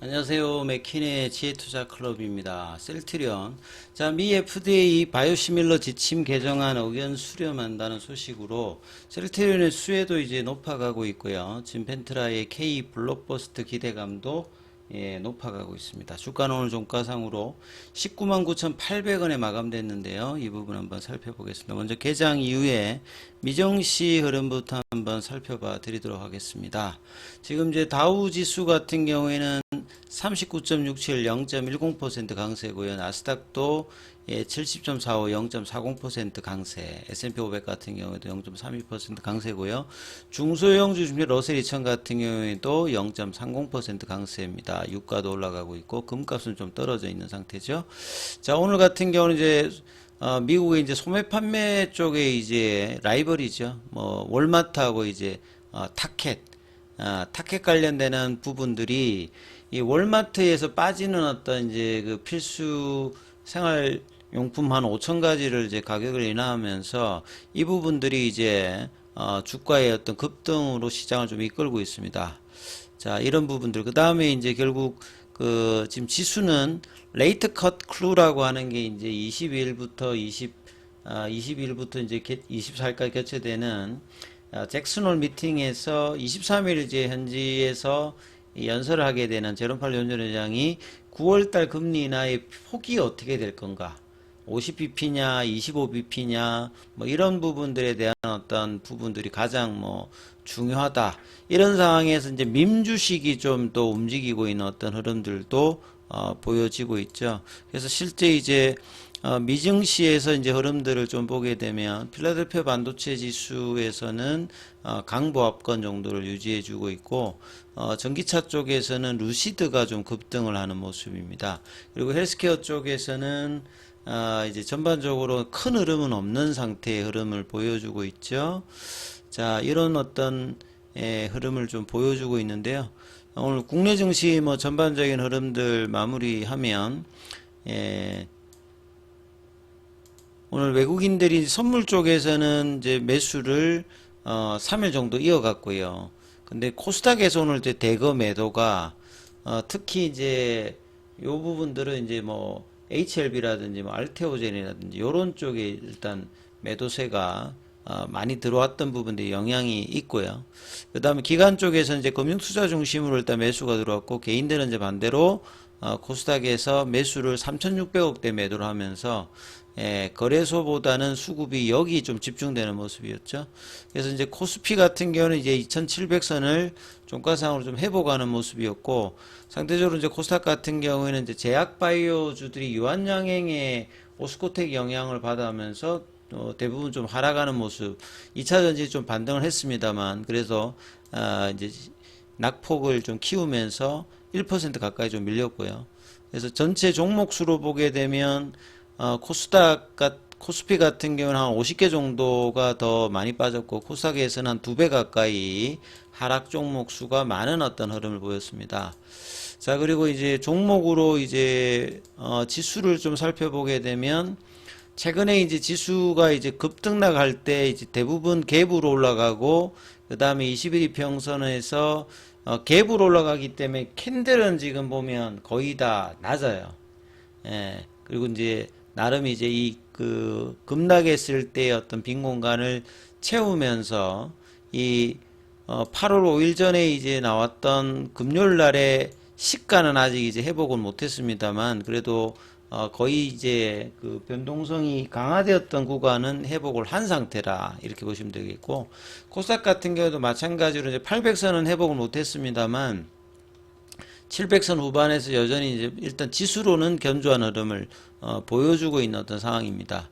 안녕하세요. 맥킨의 지혜투자클럽입니다. 셀트리온. 자, 미 FDA 바이오시밀러 지침 개정안 의견 수렴한다는 소식으로 셀트리온의 수혜도 이제 높아가고 있고요. 진펜트라의 K 블록버스터 기대감도 높아가고 있습니다. 주가는 오늘 종가상으로 19만 9,800원에 마감됐는데요. 이 부분 한번 살펴보겠습니다. 먼저 개장 이후에 미정시 흐름부터 한번 살펴봐 드리도록 하겠습니다. 지금 이제 다우 지수 같은 경우에는 39.67 0.10% 강세고요. 나스닥도 70.45 0.40% 강세. S&P 500 같은 경우에도 0.32% 강세고요. 중소형주 중에 러셀 2000 같은 경우에도 0.30% 강세입니다. 유가도 올라가고 있고 금값은 좀 떨어져 있는 상태죠. 자, 오늘 같은 경우는 이제 미국의 이제 소매 판매 쪽에 이제 라이벌이죠. 뭐 월마트하고 이제 타켓 관련되는 부분들이 이 월마트에서 빠지는 어떤 이제 그 필수 생활용품 한 5천 가지를 이제 가격을 인하하면서 이 부분들이 이제 주가의 어떤 급등으로 시장을 좀 이끌고 있습니다. 자, 이런 부분들. 그 다음에 이제 결국 그 지금 지수는 레이트 컷 클루라고 하는 게 이제 22일부터 22일부터 이제 24일까지 교체되는 잭슨홀 미팅에서 23일 이제 현지에서 연설을 하게 되는 제롬 팔 연준회장이 9월달 금리 인하의 폭이 어떻게 될 건가? 50bp냐, 25bp냐, 뭐 이런 부분들에 대한 어떤 부분들이 가장 뭐 중요하다. 이런 상황에서 이제 밈주식이 좀 또 움직이고 있는 어떤 흐름들도 보여지고 있죠. 그래서 실제 이제 미증시에서 이제 흐름들을 좀 보게 되면 필라델피아 반도체 지수에서는 강보합권 정도를 유지해주고 있고 전기차 쪽에서는 루시드가 좀 급등을 하는 모습입니다. 그리고 헬스케어 쪽에서는 이제 전반적으로 큰 흐름은 없는 상태의 흐름을 보여주고 있죠. 자, 이런 어떤 흐름을 좀 보여주고 있는데요. 오늘 국내 증시 뭐 전반적인 흐름들 마무리하면 오늘 외국인들이 선물 쪽에서는 이제 매수를 3일 정도 이어갔고요. 근데 코스닥에서 오늘 이제 대거 매도가 특히 이제 요 부분들은 이제 뭐 HLB라든지 뭐 알테오젠이라든지 요런 쪽에 일단 매도세가 많이 들어왔던 부분들이 영향이 있고요. 그 다음에 기관 쪽에서는 이제 금융투자 중심으로 일단 매수가 들어왔고 개인들은 이제 반대로 코스닥에서 매수를 3,600억대 매도를 하면서 거래소보다는 수급이 여기 좀 집중되는 모습이었죠. 그래서 이제 코스피 같은 경우는 이제 2,700선을 종가상으로 좀 회복하는 모습이었고, 상대적으로 이제 코스닥 같은 경우에는 이제 제약바이오주들이 유한양행의 오스코텍 영향을 받아면서 대부분 좀 하락하는 모습, 2차전지 좀 반등을 했습니다만, 그래서 이제 낙폭을 좀 키우면서 1% 가까이 좀 밀렸고요. 그래서 전체 종목 수로 보게 되면 코스피 같은 경우는 한 50개 정도가 더 많이 빠졌고, 코스닥에서는 한 2배 가까이 하락 종목 수가 많은 어떤 흐름을 보였습니다. 자, 그리고 이제 종목으로 이제 지수를 좀 살펴보게 되면, 최근에 이제 지수가 이제 급등락할 때 이제 대부분 갭으로 올라가고, 그 다음에 21일 평선에서 갭으로 올라가기 때문에 캔들은 지금 보면 거의 다 낮아요. 그리고 이제 나름 이제 이 그 급락했을 때 어떤 빈 공간을 채우면서 이 8월 5일 전에 이제 나왔던 금요일 날의 시가는 아직 이제 회복을 못했습니다만 그래도 거의 이제 그 변동성이 강화되었던 구간은 회복을 한 상태라 이렇게 보시면 되겠고, 코스닥 같은 경우도 마찬가지로 이제 800선은 회복을 못했습니다만 700선 후반에서 여전히 이제 일단 지수로는 견조한 흐름을 보여주고 있는 어떤 상황입니다.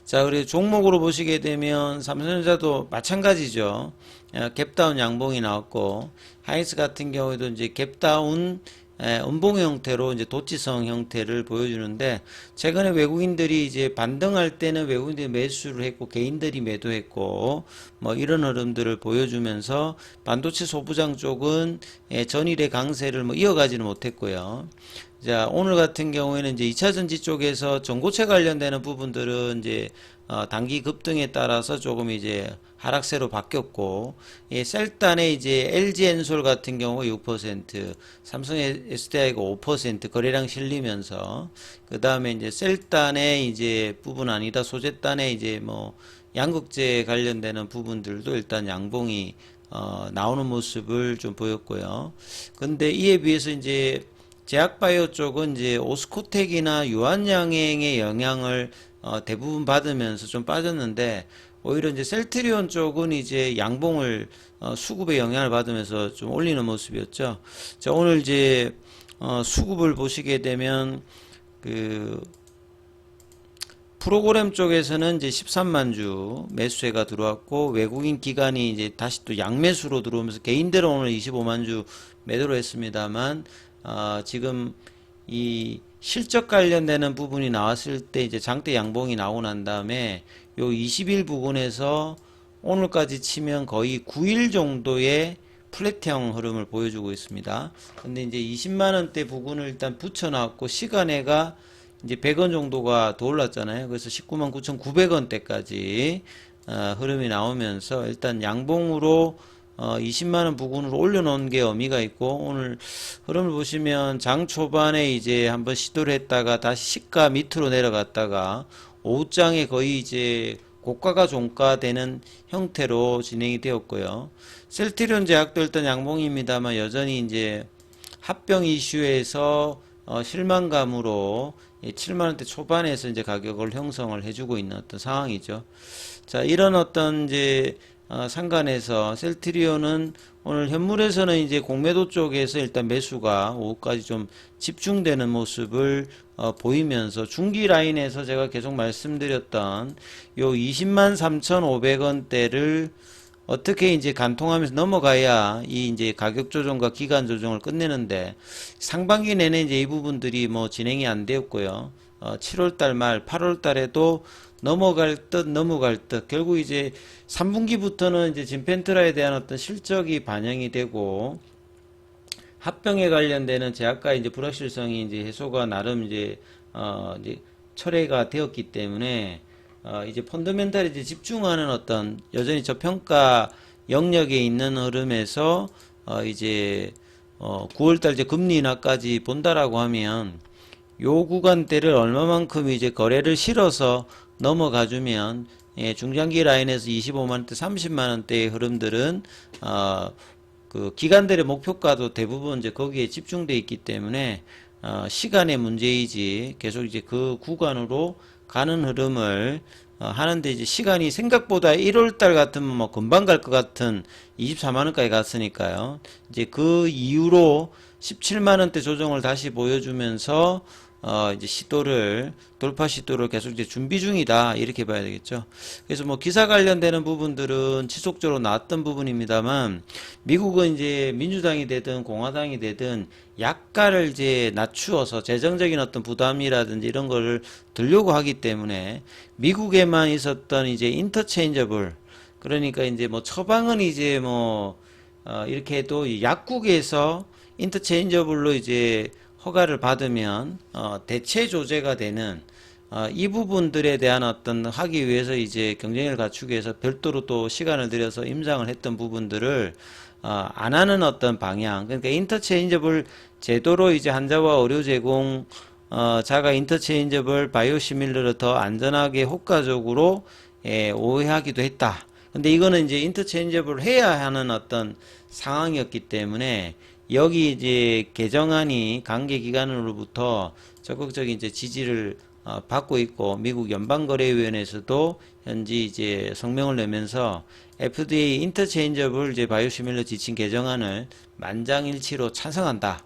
자, 그리고 종목으로 보시게 되면 삼성전자도 마찬가지죠. 갭다운 양봉이 나왔고, 하이닉스 같은 경우에도 이제 갭다운 음봉 형태로 이제 도치성 형태를 보여주는데, 최근에 외국인들이 이제 반등할 때는 외국인들이 매수를 했고 개인들이 매도했고 뭐 이런 흐름들을 보여주면서 반도체 소부장 쪽은 전일의 강세를 뭐 이어가지는 못했고요. 자, 오늘 같은 경우에는 이제 2차전지 쪽에서 전고체 관련되는 부분들은 이제 단기 급등에 따라서 조금 이제 하락세로 바뀌었고, 예, 셀단의 이제 LG엔솔 같은 경우 6%, 삼성 SDI가 5% 거래량 실리면서, 그 다음에 이제 셀단의 이제 부분 아니다, 소재단의 이제 뭐 양극재 관련되는 부분들도 일단 양봉이 나오는 모습을 좀 보였고요. 근데 이에 비해서 이제 제약바이오 쪽은 이제 오스코텍이나 유한양행의 영향을 대부분 받으면서 좀 빠졌는데, 오히려 이제 셀트리온 쪽은 이제 양봉을 수급의 영향을 받으면서 좀 올리는 모습이었죠. 자, 오늘 이제 수급을 보시게 되면 그 프로그램 쪽에서는 이제 13만 주 매수세가 들어왔고, 외국인 기관이 이제 다시 또 양매수로 들어오면서 개인들은 오늘 25만 주 매도를 했습니다만, 지금 이 실적 관련되는 부분이 나왔을 때 이제 장대 양봉이 나오고 난 다음에 요 20일 부근에서 오늘까지 치면 거의 9일 정도의 플랫형 흐름을 보여주고 있습니다. 근데 이제 20만원대 부근을 일단 붙여놨고, 시간에가 이제 100원 정도가 더 올랐잖아요. 그래서 19만 9,900원대까지 흐름이 나오면서 일단 양봉으로 20만원 부근으로 올려놓은 게 의미가 있고, 오늘 흐름을 보시면 장 초반에 이제 한번 시도를 했다가 다시 시가 밑으로 내려갔다가 오후장에 거의 이제 고가가 종가되는 형태로 진행이 되었고요. 셀트리온 제약도 일단 양봉입니다만 여전히 이제 합병 이슈에서 실망감으로 7만원대 초반에서 이제 가격을 형성을 해주고 있는 어떤 상황이죠. 자, 이런 어떤 이제 상관에서 셀트리온은 오늘 현물에서는 이제 공매도 쪽에서 일단 매수가 오후까지 좀 집중되는 모습을 보이면서, 중기 라인에서 제가 계속 말씀드렸던 요 20만 3,500원대를 어떻게 이제 간통하면서 넘어가야 이 이제 가격 조정과 기간 조정을 끝내는데, 상반기 내내 이제 이 부분들이 뭐 진행이 안 되었고요. 7월달 말 8월달에도 넘어갈 듯 결국 이제 3분기부터는 이제 진펜트라에 대한 어떤 실적이 반영이 되고, 합병에 관련되는 제약과 이제 불확실성이 이제 해소가 나름 이제 철회가 되었기 때문에 이제 펀더멘탈에 이제 집중하는 어떤 여전히 저평가 영역에 있는 흐름에서 이제 9월달 이제 금리 인하까지 본다라고 하면 요 구간대를 얼마만큼 이제 거래를 실어서 넘어가주면, 예, 중장기 라인에서 25만원대, 30만원대의 흐름들은 그 기관들의 목표가도 대부분 이제 거기에 집중되어 있기 때문에 시간의 문제이지 계속 이제 그 구간으로 가는 흐름을 하는데, 이제 시간이 생각보다 1월달 같으면 뭐 금방 갈 것 같은 24만원까지 갔으니까요. 이제 그 이후로 17만원대 조정을 다시 보여주면서 이제 돌파 시도를 계속 이제 준비 중이다, 이렇게 봐야 되겠죠. 그래서 뭐 기사 관련되는 부분들은 지속적으로 나왔던 부분입니다만, 미국은 이제 민주당이 되든 공화당이 되든 약가를 이제 낮추어서 재정적인 어떤 부담이라든지 이런 거를 들려고 하기 때문에, 미국에만 있었던 이제 인터체인저블, 그러니까 이제 뭐 처방은 이제 뭐 이렇게 해도 약국에서 인터체인저블로 이제 허가를 받으면 대체 조제가 되는 이 부분들에 대한 어떤 하기 위해서 이제 경쟁력을 갖추기 위해서 별도로 또 시간을 들여서 임상을 했던 부분들을 안 하는 어떤 방향, 그러니까 인터체인저블 제도로 이제 환자와 의료 제공 자가 인터체인저블 바이오시밀러를 더 안전하게 효과적으로 오해하기도 했다. 근데 이거는 이제 인터체인저블 해야 하는 어떤 상황이었기 때문에 여기 이제 개정안이 관계기관으로부터 적극적인 이제 지지를 받고 있고, 미국 연방거래위원회에서도 현재 이제 성명을 내면서 FDA 인터체인저블 이제 바이오시밀러 지침 개정안을 만장일치로 찬성한다.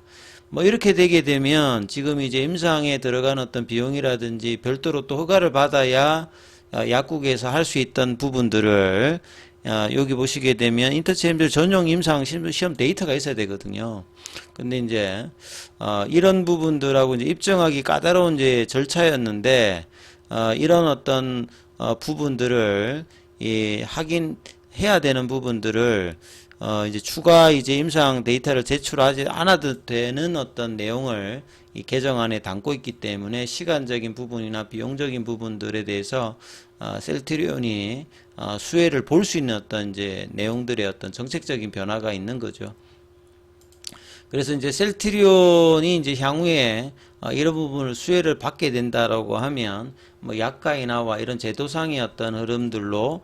뭐 이렇게 되게 되면 지금 이제 임상에 들어간 어떤 비용이라든지 별도로 또 허가를 받아야 약국에서 할 수 있던 부분들을 여기 보시게 되면 인터체인저블 전용 임상 시험 데이터가 있어야 되거든요. 근데 이제 이런 부분들하고 이제 입증하기 까다로운 이제 절차였는데, 이런 어떤 부분들을 확인해야 되는 부분들을 이제 추가 이제 임상 데이터를 제출하지 않아도 되는 어떤 내용을 이 개정안에 담고 있기 때문에 시간적인 부분이나 비용적인 부분들에 대해서 셀트리온이 수혜를 볼 수 있는 어떤 이제 내용들의 어떤 정책적인 변화가 있는 거죠. 그래서 이제 셀트리온이 이제 향후에 이런 부분을 수혜를 받게 된다라고 하면 뭐 약가 인하와 이런 제도상의 어떤 흐름들로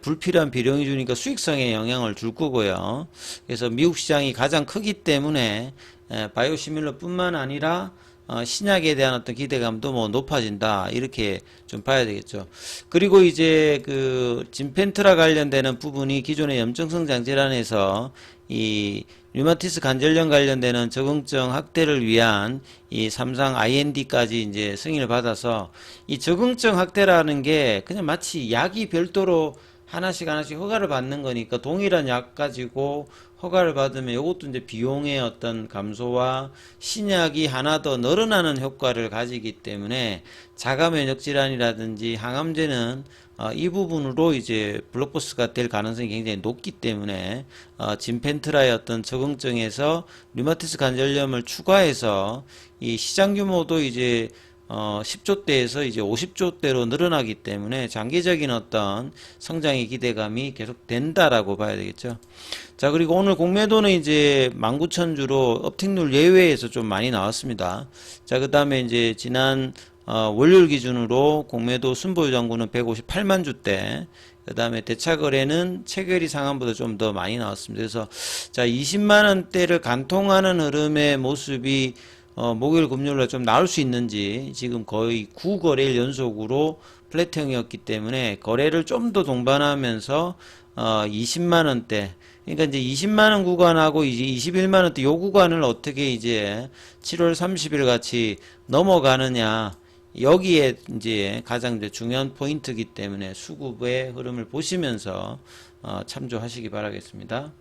불필요한 비용이 주니까 수익성에 영향을 줄 거고요. 그래서 미국 시장이 가장 크기 때문에 바이오시밀러뿐만 아니라 신약에 대한 어떤 기대감도 뭐 높아진다 이렇게 좀 봐야 되겠죠. 그리고 이제 그 진펜트라 관련되는 부분이 기존의 염증성 장질환에서 이 류마티스 관절염 관련되는 적응증 확대를 위한 이 삼상 IND까지 이제 승인을 받아서 이 적응증 확대라는 게 그냥 마치 약이 별도로 하나씩 허가를 받는 거니까 동일한 약 가지고 허가를 받으면 이것도 이제 비용의 어떤 감소와 신약이 하나 더 늘어나는 효과를 가지기 때문에 자가 면역 질환이라든지 항암제는 이 부분으로 이제 블록버스가 될 가능성이 굉장히 높기 때문에 진펜트라의 어떤 적응증에서 류마티스 관절염을 추가해서 이 시장 규모도 이제 10조대에서 이제 50조대로 늘어나기 때문에 장기적인 어떤 성장의 기대감이 계속 된다라고 봐야 되겠죠. 자, 그리고 오늘 공매도는 이제 19,000주로 업틱률 예외에서 좀 많이 나왔습니다. 자, 그 다음에 이제 지난 월요일 기준으로 공매도 순보유 잔고는 158만 주대, 그 다음에 대차 거래는 체결이 상한보다 좀 더 많이 나왔습니다. 그래서 자, 20만 원대를 간통하는 흐름의 모습이 목요일 금요일로 좀 나올 수 있는지, 지금 거의 9거래일 연속으로 플랫형이었기 때문에 거래를 좀 더 동반하면서 20만 원대, 그러니까 이제 20만 원 구간하고 이제 21만 원대 요 구간을 어떻게 이제 7월 30일 같이 넘어가느냐, 여기에 이제 가장 이제 중요한 포인트이기 때문에 수급의 흐름을 보시면서 참조하시기 바라겠습니다.